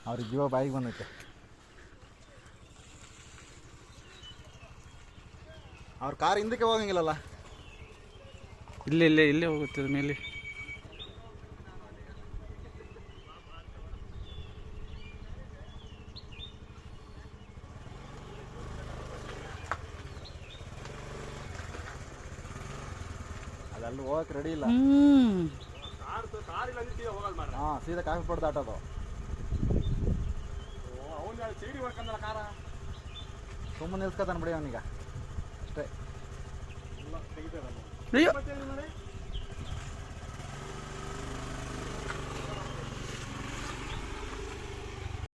ಅವ್ರಿಗೆ ಜೀವ ಬಾಯಿಗೆ ಬಂದೈತೆ. ಅವ್ರ ಕಾರ್ ಹಿಂದಕ್ಕೆ ಹೋಗಂಗಿಲ್ಲಲ್ಲ. ಇಲ್ಲೇ ಹೋಗುತ್ತದೆ ಮೇಲೆ. ಅದೆಲ್ಲ ಹೋಗಕ್ಕೆ ರೆಡಿ ಇಲ್ಲ. ಹಾಂ, ಸೀದಾ ಕಾಫಿ ಪಡ್ದು ಆಟೋದು. ಸುಮ್ಮನೆ ನಿಲ್ಸ್ಕೊತಾನೆ ಬಿಡಿ ಅವನೀಗ ಅಷ್ಟೇ. ಅಯ್ಯೋ